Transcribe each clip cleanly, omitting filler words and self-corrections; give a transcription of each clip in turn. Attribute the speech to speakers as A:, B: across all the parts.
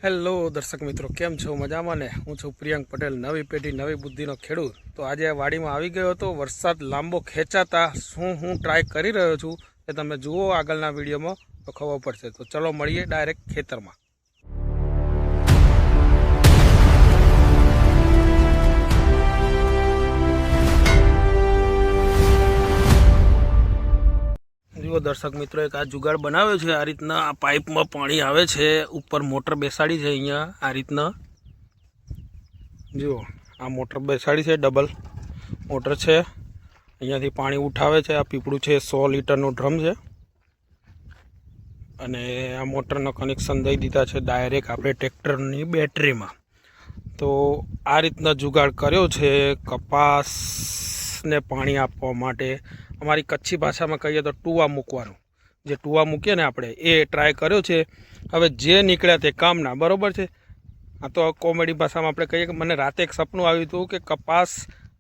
A: Hello દર્શક મિત્રો, કેમ છો? મજામાં ને? હું છું પ્રિયંક પટેલ, નવી પેઢી નવી બુદ્ધિનો ખેડૂત. તો આજે વાડીમાં આવી ગયો હતો. વરસાદ લાંબો ખેંચાતા શું હું ટ્રાય કરી રહ્યો છું એ તમે જુઓ આગળના વિડીયોમાં તો ખબર પડશે. તો ચલો મળીએ ડાયરેક્ટ ખેતરમાં. દર્શક મિત્રો, એક આ જુગાડ બનાવ્યો છે. આ રીતના આ પાઇપમાં પાણી આવે છે, ઉપર મોટર બેસાડી છે. અહીંયા આ રીતના જુઓ, આ મોટર બેસાડી છે, ડબલ મોટર છે. અહીંયાથી પાણી ઉઠાવે છે. આ પીપળું છે, 100 લીટરનું ડ્રમ છે અને આ મોટરના કનેક્શન દઈ દીધા છે ડાયરેક્ટ આપણે ટ્રેક્ટરની બેટરીમાં. તો આ રીતના જુગાડ કર્યો છે કપાસને પાણી આપવા માટે. અમારી કચ્છી ભાષામાં કહીએ તો ટુવા મૂકવાનું, જે ટુવા મૂકીએ ને આપણે, એ ટ્રાય કર્યો છે. હવે જે નીકળ્યા તે કામના, બરાબર છે. આ તો કોમેડી ભાષામાં આપણે કહીએ કે મને રાતે એક સપનું આવ્યું હતું કે કપાસ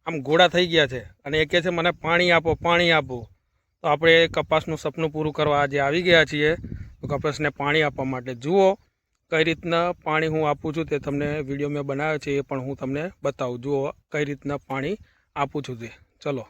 A: આમ ઘોડા થઈ ગયા છે અને એ કહે છે મને પાણી આપો, પાણી આપો. તો આપણે કપાસનું સપનું પૂરું કરવા આજે આવી ગયા છીએ. તો કપાસને પાણી આપવા માટે જુઓ કઈ રીતના પાણી હું આપું છું તે તમને વિડીયો મેં બનાવ્યો છે, એ પણ હું તમને બતાવું. જુઓ કઈ રીતના પાણી આપું છું તે. ચલો.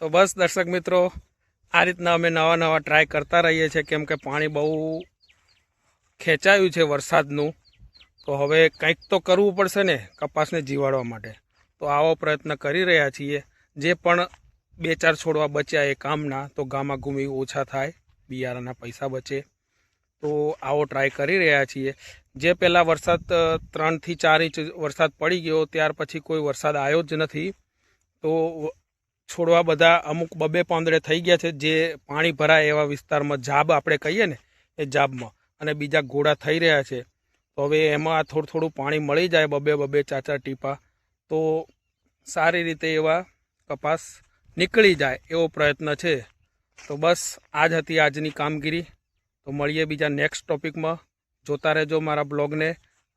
A: તો બસ દર્શક મિત્રો, આ રીતના અમે નવા ટ્રાય કરતા રહીએ છીએ, કેમ કે પાણી બહુ ખેંચાયું છે વરસાદનું. તો હવે કંઈક તો કરવું પડશે ને કપાસને જીવાડવા માટે. તો આવો પ્રયત્ન કરી રહ્યા છીએ. જે પણ 2-4 છોડવા બચ્યા એ કામના, તો ગામાગુમી ઓછા થાય, બિયારાના પૈસા બચે. તો આવો ટ્રાય કરી રહ્યા છીએ. જે પહેલાં વરસાદ 3 થી 4 ઇંચ વરસાદ પડી ગયો, ત્યાર પછી કોઈ વરસાદ આવ્યો જ નથી. તો છોડવા બધા અમુક 2-5 થઈ ગયા છે, જે પાણી ભરાય એવા વિસ્તારમાં, જાબ આપણે કહીએ ને એ જાબમાં, અને બીજા ઘોડા થઈ રહ્યા છે. તો હવે એમાં થોડું પાણી મળી જાય, 2-4 ટીપા, તો સારી રીતે એવા કપાસ નીકળી જાય એવો પ્રયત્ન છે. તો બસ આ જ હતી આજની કામગીરી. તો મળીએ બીજા નેક્સ્ટ ટોપિકમાં. જોતા રહેજો મારા બ્લોગને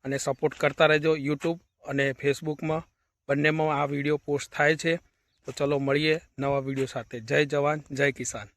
A: અને સપોર્ટ કરતા રહેજો. યુટ્યુબ અને ફેસબુકમાં બંનેમાં આ વિડીયો પોસ્ટ થાય છે. તો ચલો મળીએ નવા વિડીયો સાથે. જય જવાન, જય કિસાન.